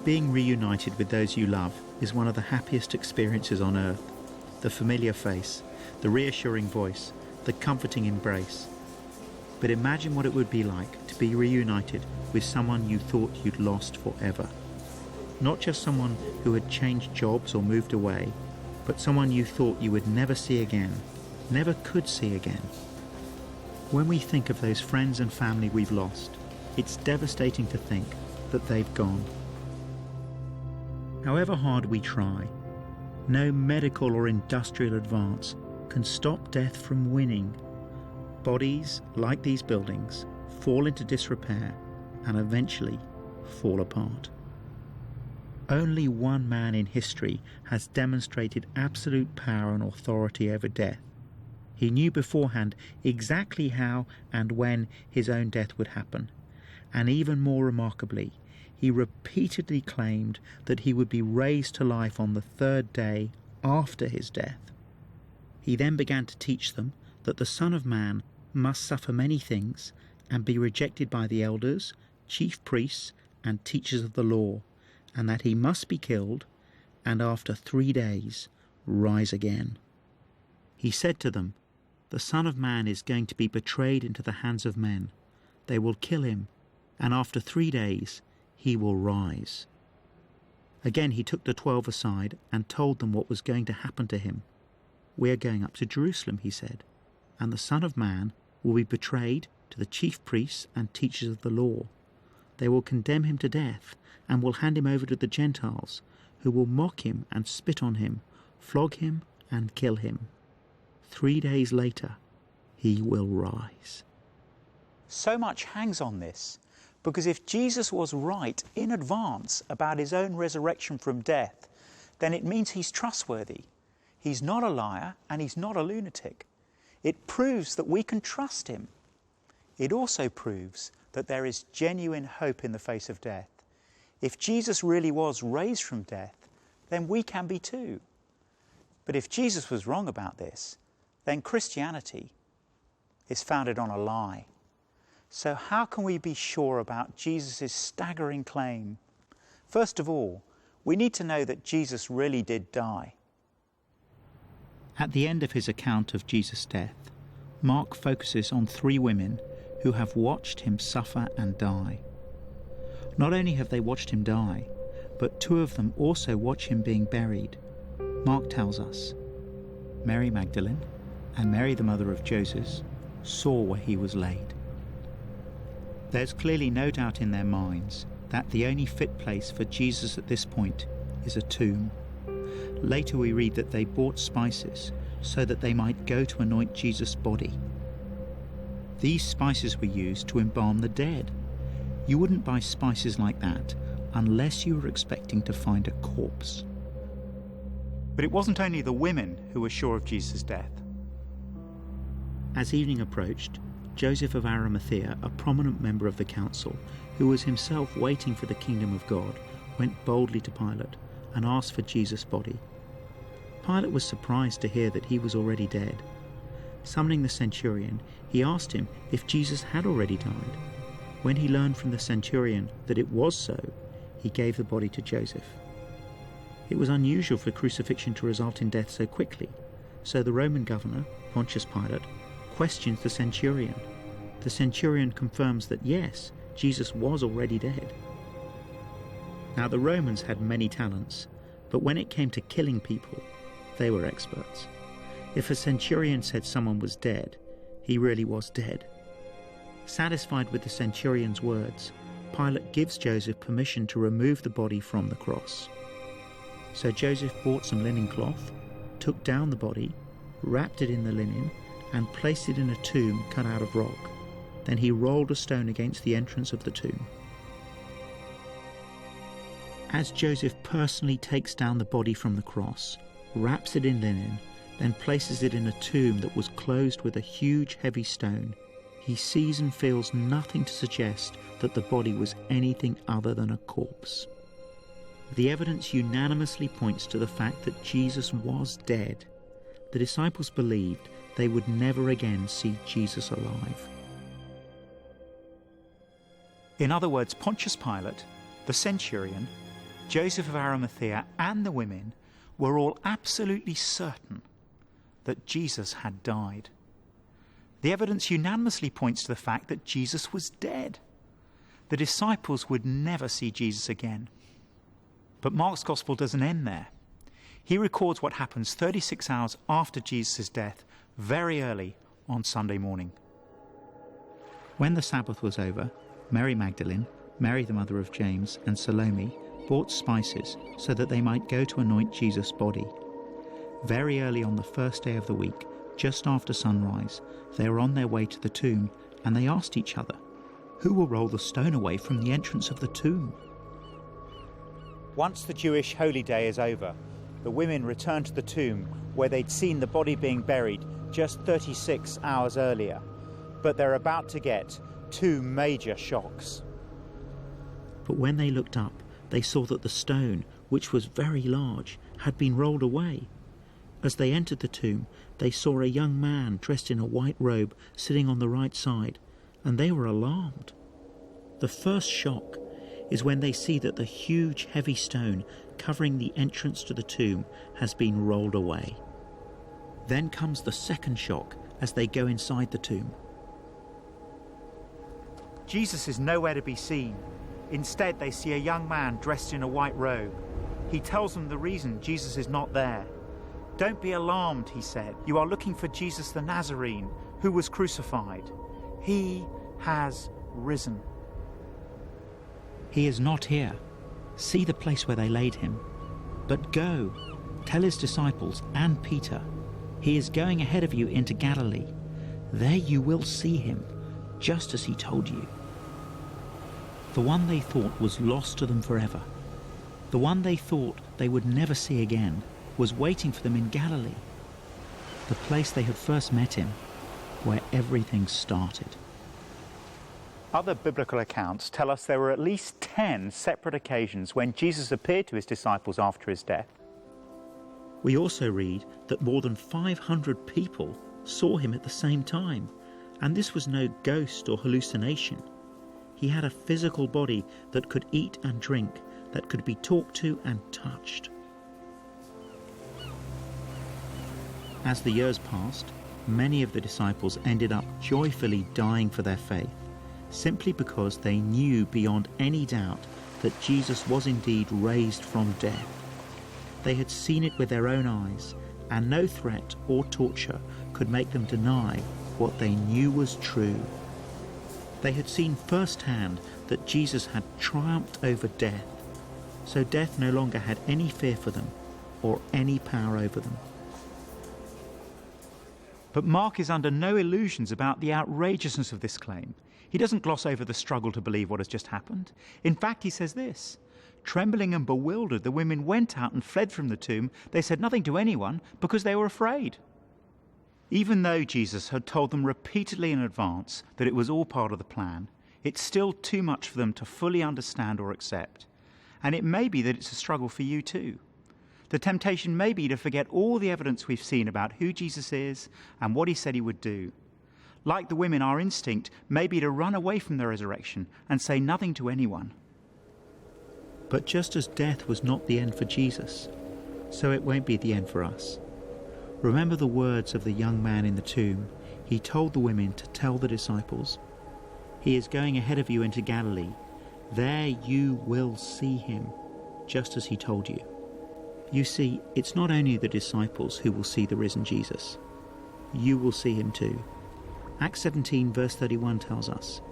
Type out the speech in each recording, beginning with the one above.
Being reunited with those you love is one of the happiest experiences on earth. The familiar face, the reassuring voice, the comforting embrace. But imagine what it would be like to be reunited with someone you thought you'd lost forever. Not just someone who had changed jobs or moved away, but someone you thought you would never see again, never could see again. When we think of those friends and family we've lost, it's devastating to think that they've gone. However hard we try, no medical or industrial advance can stop death from winning. Bodies, like these buildings, fall into disrepair and eventually fall apart. Only one man in history has demonstrated absolute power and authority over death. He knew beforehand exactly how and when his own death would happen. And even more remarkably, he repeatedly claimed that he would be raised to life on the third day after his death. He then began to teach them that the Son of Man must suffer many things and be rejected by the elders, chief priests, and teachers of the law, and that he must be killed, and after 3 days rise again. He said to them, "The Son of Man is going to be betrayed into the hands of men. They will kill him, and after 3 days he will rise." Again he took the 12 aside and told them what was going to happen to him. "We are going up to Jerusalem," he said, "and the Son of Man will be betrayed to the chief priests and teachers of the law. They will condemn him to death and will hand him over to the Gentiles, who will mock him and spit on him, flog him and kill him. 3 days later, he will rise." So much hangs on this, because if Jesus was right in advance about his own resurrection from death, then it means he's trustworthy. He's not a liar and he's not a lunatic. It proves that we can trust him. It also proves that there is genuine hope in the face of death. If Jesus really was raised from death, then we can be too. But if Jesus was wrong about this, then Christianity is founded on a lie. So how can we be sure about Jesus' staggering claim? First of all, we need to know that Jesus really did die. At the end of his account of Jesus' death, Mark focuses on 3 women who have watched him suffer and die. Not only have they watched him die, but 2 of them also watch him being buried. Mark tells us, Mary Magdalene and Mary the mother of Joseph saw where he was laid. There's clearly no doubt in their minds that the only fit place for Jesus at this point is a tomb. Later we read that they bought spices so that they might go to anoint Jesus' body. These spices were used to embalm the dead. You wouldn't buy spices like that unless you were expecting to find a corpse. But it wasn't only the women who were sure of Jesus' death. As evening approached, Joseph of Arimathea, a prominent member of the council, who was himself waiting for the kingdom of God, went boldly to Pilate and asked for Jesus' body. Pilate was surprised to hear that he was already dead. Summoning the centurion, he asked him if Jesus had already died. When he learned from the centurion that it was so, he gave the body to Joseph. It was unusual for crucifixion to result in death so quickly, so the Roman governor, Pontius Pilate, questions the centurion. The centurion confirms that yes, Jesus was already dead. Now the Romans had many talents, but when it came to killing people, they were experts. If a centurion said someone was dead, he really was dead. Satisfied with the centurion's words, Pilate gives Joseph permission to remove the body from the cross. So Joseph bought some linen cloth, took down the body, wrapped it in the linen, and placed it in a tomb cut out of rock. Then he rolled a stone against the entrance of the tomb. As Joseph personally takes down the body from the cross, wraps it in linen, then places it in a tomb that was closed with a huge heavy stone, he sees and feels nothing to suggest that the body was anything other than a corpse. The evidence unanimously points to the fact that Jesus was dead. The disciples believed they would never again see Jesus alive. In other words, Pontius Pilate, the centurion, Joseph of Arimathea and the women were all absolutely certain that Jesus had died. The evidence unanimously points to the fact that Jesus was dead. The disciples would never see Jesus again. But Mark's Gospel doesn't end there. He records what happens 36 hours after Jesus' death, very early on Sunday morning. When the Sabbath was over, Mary Magdalene, Mary the mother of James, and Salome bought spices so that they might go to anoint Jesus' body. Very early on the first day of the week, just after sunrise, they were on their way to the tomb, and they asked each other, "Who will roll the stone away from the entrance of the tomb?" Once the Jewish holy day is over, the women return to the tomb where they'd seen the body being buried just 36 hours earlier. But they're about to get two major shocks. But when they looked up, they saw that the stone, which was very large, had been rolled away. As they entered the tomb, they saw a young man dressed in a white robe sitting on the right side, and they were alarmed. The first shock is when they see that the huge heavy stone covering the entrance to the tomb has been rolled away. Then comes the second shock as they go inside the tomb. Jesus is nowhere to be seen. Instead, they see a young man dressed in a white robe. He tells them the reason Jesus is not there. "Don't be alarmed," he said. "You are looking for Jesus the Nazarene, who was crucified. He has risen." "He is not here. See the place where they laid him. But go, tell his disciples and Peter, he is going ahead of you into Galilee. There you will see him, just as he told you." The one they thought was lost to them forever, the one they thought they would never see again, was waiting for them in Galilee, the place they had first met him, where everything started. Other biblical accounts tell us there were at least 10 separate occasions when Jesus appeared to his disciples after his death. We also read that more than 500 people saw him at the same time, and this was no ghost or hallucination. He had a physical body that could eat and drink, that could be talked to and touched. As the years passed, many of the disciples ended up joyfully dying for their faith, simply because they knew beyond any doubt that Jesus was indeed raised from death. They had seen it with their own eyes, and no threat or torture could make them deny what they knew was true. They had seen firsthand that Jesus had triumphed over death, so death no longer had any fear for them or any power over them. But Mark is under no illusions about the outrageousness of this claim. He doesn't gloss over the struggle to believe what has just happened. In fact, he says this: "Trembling and bewildered, the women went out and fled from the tomb. They said nothing to anyone because they were afraid." Even though Jesus had told them repeatedly in advance that it was all part of the plan, it's still too much for them to fully understand or accept. And it may be that it's a struggle for you too. The temptation may be to forget all the evidence we've seen about who Jesus is and what he said he would do. Like the women, our instinct may be to run away from the resurrection and say nothing to anyone. But just as death was not the end for Jesus, so it won't be the end for us. Remember the words of the young man in the tomb. He told the women to tell the disciples, "He is going ahead of you into Galilee. There you will see him, just as he told you." You see, it's not only the disciples who will see the risen Jesus. You will see him too. Acts 17 verse 31 tells us,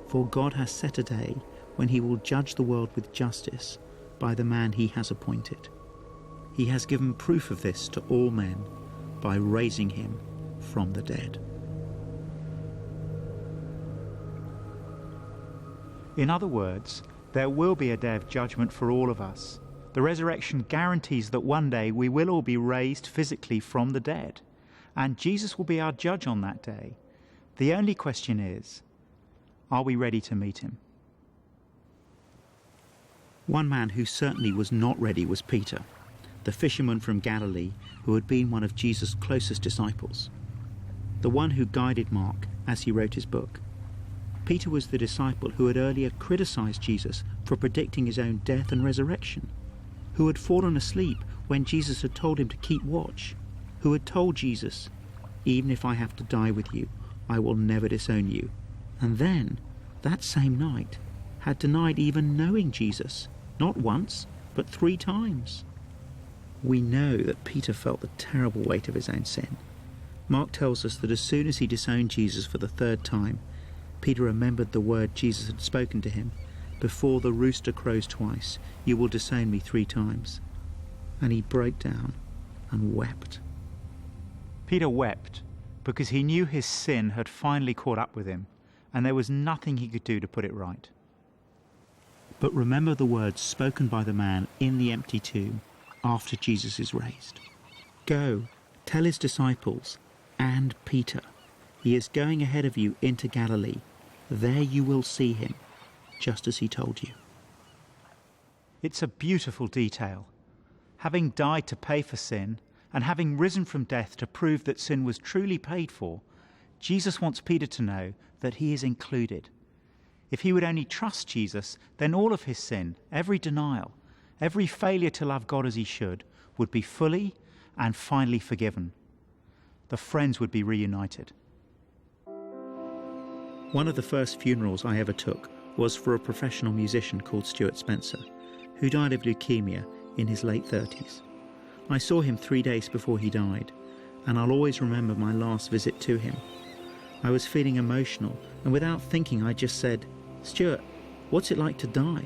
"For God has set a day when he will judge the world with justice by the man he has appointed. He has given proof of this to all men by raising him from the dead." In other words, there will be a day of judgment for all of us. The resurrection guarantees that one day we will all be raised physically from the dead, and Jesus will be our judge on that day. The only question is, are we ready to meet him? One man who certainly was not ready was Peter, the fisherman from Galilee who had been one of Jesus' closest disciples, the one who guided Mark as he wrote his book. Peter was the disciple who had earlier criticized Jesus for predicting his own death and resurrection. who had fallen asleep when Jesus had told him to keep watch, who had told Jesus, "Even if I have to die with you, I will never disown you," and then, that same night, had denied even knowing Jesus, not once, but 3 times. We know that Peter felt the terrible weight of his own sin. Mark tells us that as soon as he disowned Jesus for the 3rd time, Peter remembered the word Jesus had spoken to him, "Before the rooster crows twice, you will disown me 3 times." And he broke down and wept. Peter wept because he knew his sin had finally caught up with him, and there was nothing he could do to put it right. But remember the words spoken by the man in the empty tomb after Jesus is raised. "Go, tell his disciples and Peter, he is going ahead of you into Galilee. There you will see him, just as he told you." It's a beautiful detail. Having died to pay for sin, and having risen from death to prove that sin was truly paid for, Jesus wants Peter to know that he is included. If he would only trust Jesus, then all of his sin, every denial, every failure to love God as he should, would be fully and finally forgiven. The friends would be reunited. One of the first funerals I ever took was for a professional musician called Stuart Spencer, who died of leukemia in his late 30s. I saw him 3 days before he died, and I'll always remember my last visit to him. I was feeling emotional, and without thinking I just said, "Stuart, what's it like to die?"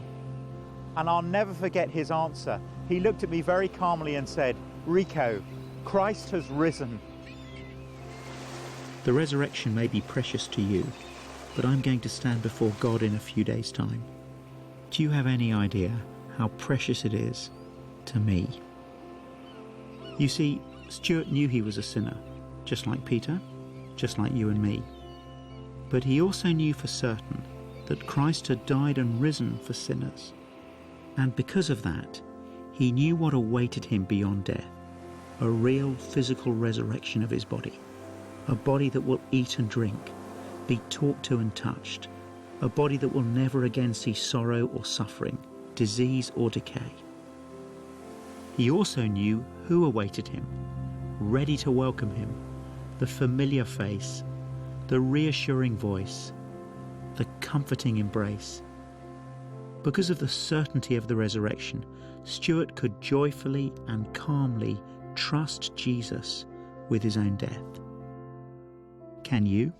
And I'll never forget his answer. He looked at me very calmly and said, "Rico, Christ has risen." The resurrection may be precious to you, but I'm going to stand before God in a few days' time. Do you have any idea how precious it is to me? You see, Stuart knew he was a sinner, just like Peter, just like you and me. But he also knew for certain that Christ had died and risen for sinners. And because of that, he knew what awaited him beyond death, a real physical resurrection of his body, a body that will eat and drink, be talked to and touched, a body that will never again see sorrow or suffering, disease or decay. He also knew who awaited him, ready to welcome him, the familiar face, the reassuring voice, the comforting embrace. Because of the certainty of the resurrection, Stuart could joyfully and calmly trust Jesus with his own death. Can you?